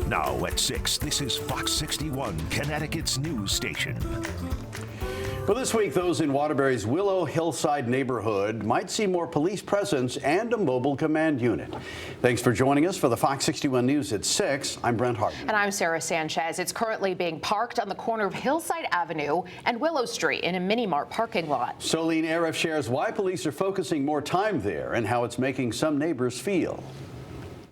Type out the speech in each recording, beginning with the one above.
Now at 6, this is Fox 61, Connecticut's news station. Well, this week, those in Waterbury's Willow Hillside neighborhood might see more police presence and a mobile command unit. Thanks for joining us for the Fox 61 News at 6. I'm Brent Harden. And I'm Sarah Sanchez. It's currently being parked on the corner of Hillside Avenue and Willow Street in a mini-mart parking lot. Solene Arif shares why police are focusing more time there and how it's making some neighbors feel.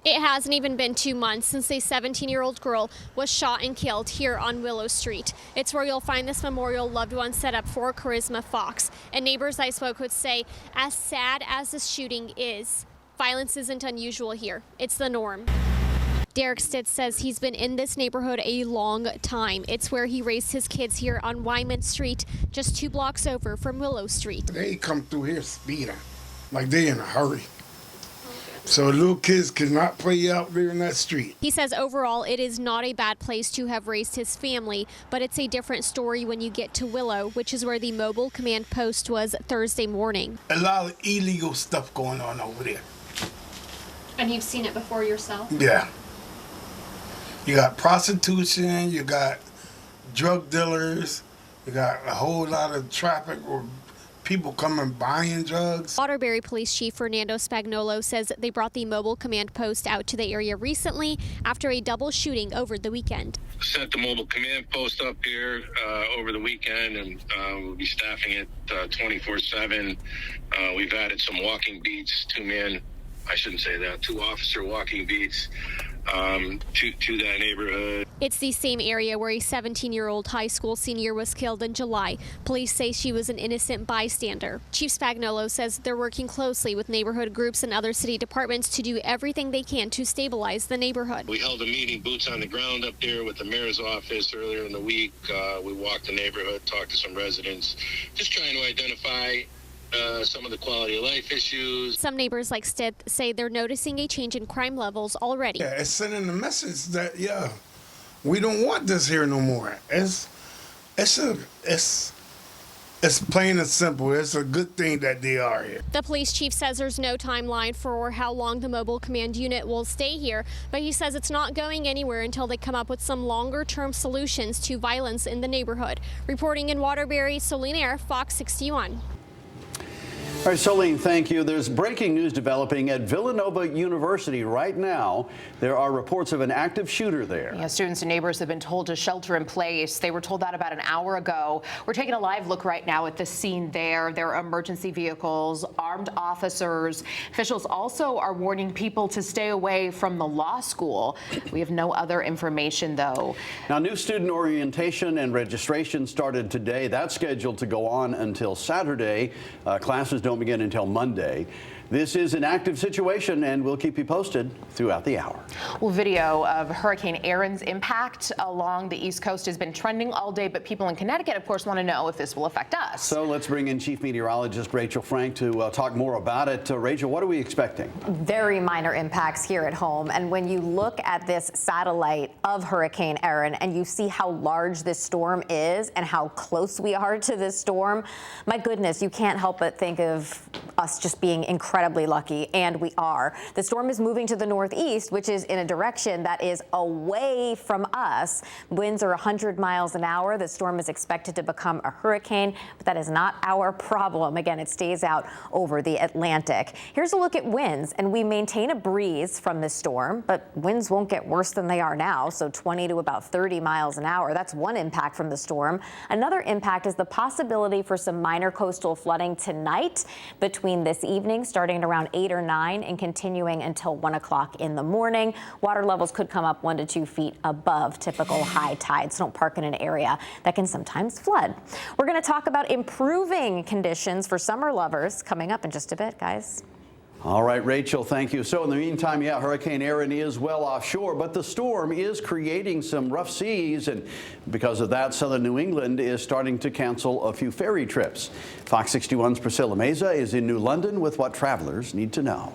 It hasn't even been 2 months since a 17-year-old girl was shot and killed here on Willow Street. It's where you'll find this memorial loved one set up for Charisma Fox. And neighbors I spoke with say, as sad as this shooting is, violence isn't unusual here. It's the norm. Derek Stitz says he's been in this neighborhood a long time. It's where he raised his kids here on Wyman Street, just 2 blocks over from Willow Street. They come through here speeding, like they in a hurry. So little kids cannot play out there in that street. He says overall it is not a bad place to have raised his family, but it's a different story when you get to Willow, which is where the mobile command post was Thursday morning. A lot of illegal stuff going on over there. And you've seen it before yourself? Yeah. You got prostitution, you got drug dealers, you got a whole lot of traffic or people coming buying drugs. Waterbury Police Chief Fernando Spagnolo says they brought the mobile command post out to the area recently after a double shooting over the weekend. Set the mobile command post up here over the weekend, and we'll be staffing it 24/7. We've added some walking beats, 2 officer walking beats to that neighborhood. It's the same area where a 17-year-old high school senior was killed in July. Police say she was an innocent bystander. Chief Spagnolo says they're working closely with neighborhood groups and other city departments to do everything they can to stabilize the neighborhood. We held a meeting, boots on the ground up there with the mayor's office earlier in the week. We walked the neighborhood, talked to some residents, just trying to identify some of the quality of life issues. Some neighbors like Stith say they're noticing a change in crime levels already. Yeah, it's sending a message that, we don't want this here no more. It's plain and simple. It's a good thing that they are here. The police chief says there's no timeline for how long the mobile command unit will stay here, but he says it's not going anywhere until they come up with some longer-term solutions to violence in the neighborhood. Reporting in Waterbury, Solene Arif, Fox 61. All right, Solene, thank you. There's breaking news developing at Villanova University right now. There are reports of an active shooter there. Yeah, students and neighbors have been told to shelter in place. They were told that about an hour ago. We're taking a live look right now at the scene there. There are emergency vehicles, armed officers. Officials also are warning people to stay away from the law school. We have no other information, though. Now, new student orientation and registration started today. That's scheduled to go on until Saturday. Classes don't begin until Monday. This is an active situation, and we'll keep you posted throughout the hour. Well, video of Hurricane Erin's impact along the East Coast has been trending all day, but people in Connecticut, of course, want to know if this will affect us. So let's bring in Chief Meteorologist Rachel Frank to talk more about it. Rachel, what are we expecting? Very minor impacts here at home. And when you look at this satellite of Hurricane Erin and you see how large this storm is and how close we are to this storm, my goodness, you can't help but think of us just being incredibly lucky, and we are. The storm is moving to the northeast, which is in a direction that is away from us. Winds are 100 miles an hour. The storm is expected to become a hurricane, but that is not our problem. Again, it stays out over the Atlantic. Here's a look at winds, and we maintain a breeze from this storm, but winds won't get worse than they are now, so 20 to about 30 miles an hour. That's one impact from the storm. Another impact is the possibility for some minor coastal flooding tonight between this evening, starting at around 8 or 9 and continuing until 1 o'clock in the morning. Water levels could come up 1 to 2 feet above typical high tides. So don't park in an area that can sometimes flood. We're going to talk about improving conditions for summer lovers coming up in just a bit, guys. All right, Rachel, thank you. So in the meantime, Hurricane Erin is well offshore, but the storm is creating some rough seas, and because of that, southern New England is starting to cancel a few ferry trips. Fox 61's Priscilla Meza is in New London with what travelers need to know.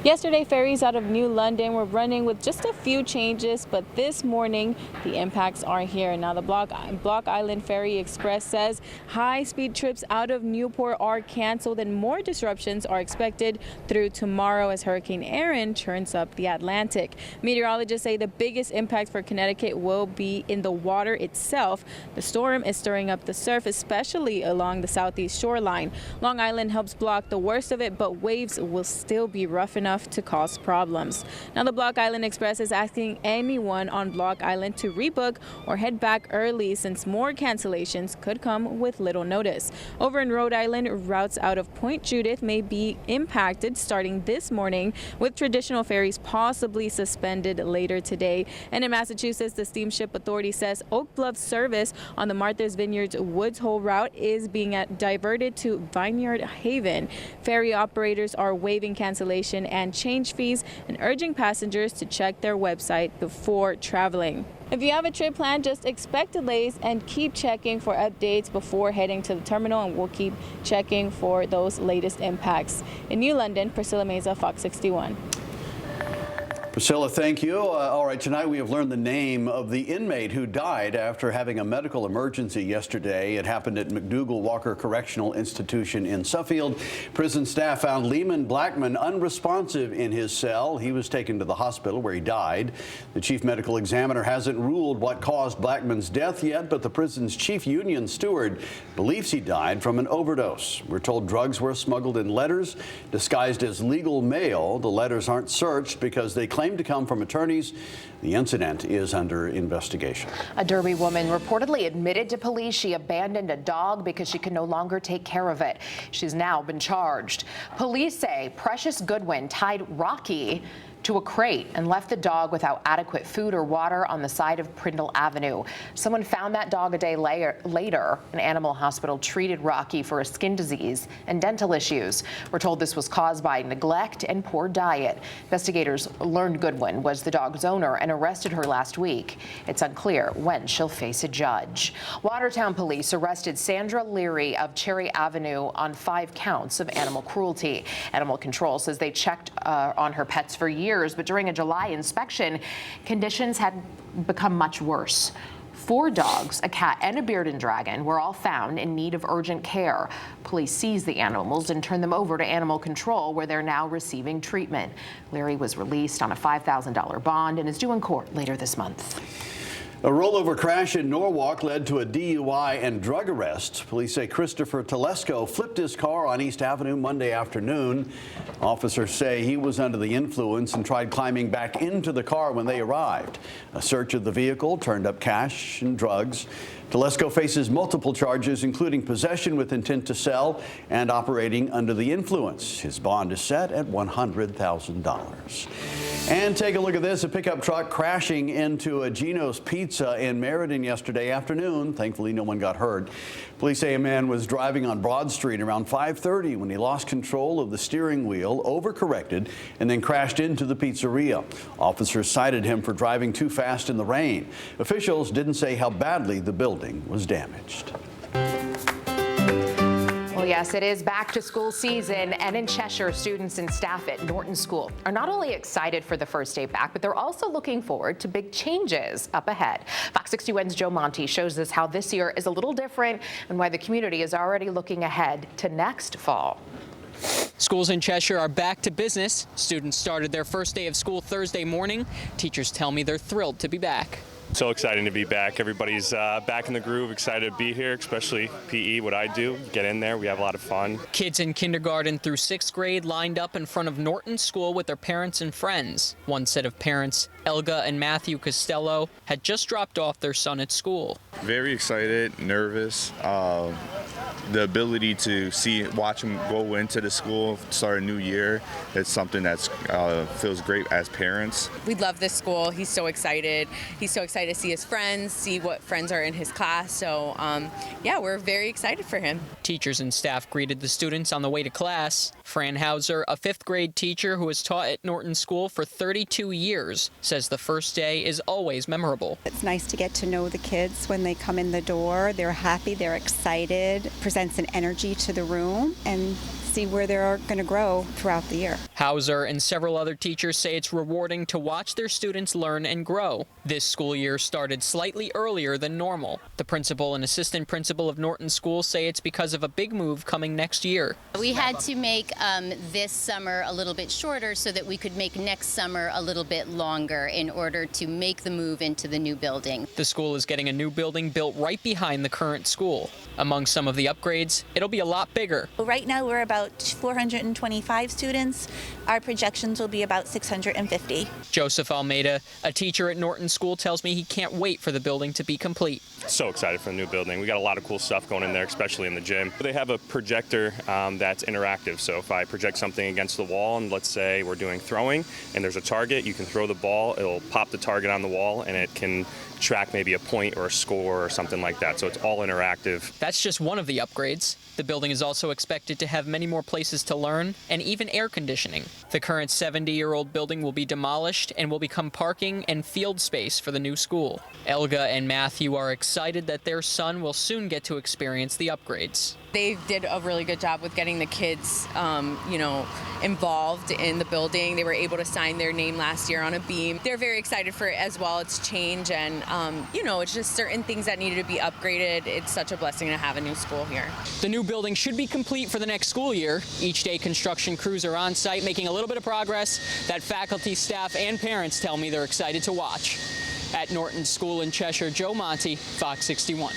Yesterday, ferries out of New London were running with just a few changes, but this morning the impacts are here. Now the Block Island Ferry Express says high-speed trips out of Newport are canceled and more disruptions are expected through tomorrow as Hurricane Erin churns up the Atlantic. Meteorologists say the biggest impact for Connecticut will be in the water itself. The storm is stirring up the surf, especially along the southeast shoreline. Long Island helps block the worst of it, but waves will still be rough enough to cause problems. Now the Block Island Express is asking anyone on Block Island to rebook or head back early since more cancellations could come with little notice. Over in Rhode Island, routes out of Point Judith may be impacted starting this morning, with traditional ferries possibly suspended later today. And in Massachusetts, the Steamship Authority says Oak Bluff service on the Martha's Vineyards Woods Hole route is being diverted to Vineyard Haven. Ferry operators are waiving cancellation and change fees and urging passengers to check their website before traveling. If you have a trip planned, just expect delays and keep checking for updates before heading to the terminal, and we'll keep checking for those latest impacts. In New London, Priscilla Meza, Fox 61. Priscilla, thank you. All right, tonight we have learned the name of the inmate who died after having a medical emergency yesterday. It happened at McDougall Walker Correctional Institution in Suffield. Prison staff found Lehman Blackman unresponsive in his cell. He was taken to the hospital where he died. The chief medical examiner hasn't ruled what caused Blackman's death yet, but the prison's chief union steward believes he died from an overdose. We're told drugs were smuggled in letters disguised as legal mail. The letters aren't searched because they claim to come from attorneys. The incident is under investigation. A Derby woman reportedly admitted to police she abandoned a dog because she could no longer take care of it. She's now been charged. Police say Precious Goodwin tied Rocky to a crate and left the dog without adequate food or water on the side of Prindle Avenue. Someone found that dog a day later. An animal hospital treated Rocky for a skin disease and dental issues. We're told this was caused by neglect and poor diet. Investigators learned Goodwin was the dog's owner and arrested her last week. It's unclear when she'll face a judge. Watertown police arrested Sandra Leary of Cherry Avenue on 5 counts of animal cruelty. Animal control says they checked on her pets for years, but during a July inspection, conditions had become much worse. 4 dogs, a cat, and a bearded dragon were all found in need of urgent care. Police seized the animals and turned them over to animal control, where they're now receiving treatment. Larry was released on a $5,000 bond and is due in court later this month. A rollover crash in Norwalk led to a DUI and drug arrest. Police say Christopher Telesco flipped his car on East Avenue Monday afternoon. Officers say he was under the influence and tried climbing back into the car when they arrived. A search of the vehicle turned up cash and drugs. Telesco faces multiple charges, including possession with intent to sell and operating under the influence. His bond is set at $100,000. And take a look at this. A pickup truck crashing into a Gino's Pizza in Meriden yesterday afternoon. Thankfully, no one got hurt. Police say a man was driving on Broad Street around 5:30 when he lost control of the steering wheel, overcorrected, and then crashed into the pizzeria. Officers cited him for driving too fast in the rain. Officials didn't say how badly the building was damaged. Well, yes, it is back to school season, and in Cheshire, students and staff at Norton School are not only excited for the first day back, but they're also looking forward to big changes up ahead. Fox 61's Joe Monty shows us how this year is a little different and why the community is already looking ahead to next fall. Schools in Cheshire are back to business. Students started their first day of school Thursday morning. Teachers tell me they're thrilled to be back. So exciting to be back. Everybody's back in the groove, excited to be here, especially PE, what I do. Get in there, we have a lot of fun. Kids in kindergarten through 6th grade lined up in front of Norton School with their parents and friends. One set of parents, Elga and Matthew Costello, had just dropped off their son at school. Very excited, nervous. The ability to watch him go into the school, start a new year, it's something that feels great as parents. We love this school. He's so excited. He's so excited to see his friends, see what friends are in his class. So, yeah, we're very excited for him. Teachers and staff greeted the students on the way to class. Fran Hauser, a 5th grade teacher who has taught at Norton School for 32 years, says the first day is always memorable. It's nice to get to know the kids when they come in the door. They're happy, they're excited, presents an energy to the room, and see where they're going to grow throughout the year. Hauser and several other teachers say it's rewarding to watch their students learn and grow. This school year started slightly earlier than normal. The principal and assistant principal of Norton School say it's because of a big move coming next year. We had to make this summer a little bit shorter so that we could make next summer a little bit longer in order to make the move into the new building. The school is getting a new building built right behind the current school. Among some of the upgrades, it'll be a lot bigger. Right now we're about 425 students. Our projections will be about 650. Joseph Almeida, a teacher at Norton School, tells me he can't wait for the building to be complete. So excited for the new building. We got a lot of cool stuff going in there, especially in the gym. They have a projector that's interactive. So if I project something against the wall, and let's say we're doing throwing and there's a target, you can throw the ball, it'll pop the target on the wall, and it can track maybe a point or a score or something like that. So it's all interactive. That's just one of the upgrades. The building is also expected to have many more places to learn and even air conditioning. The current 70-year-old building will be demolished and will become parking and field space for the new school. Elga and Matthew are excited that their son will soon get to experience the upgrades. They did a really good job with getting the kids, involved in the building. They were able to sign their name last year on a beam. They're very excited for it as well. It's change and, it's just certain things that needed to be upgraded. It's such a blessing to have a new school here. The new building should be complete for the next school year. Each day construction crews are on site making a little bit of progress that faculty, staff, and parents tell me they're excited to watch. At Norton School in Cheshire, Joe Monty, Fox 61.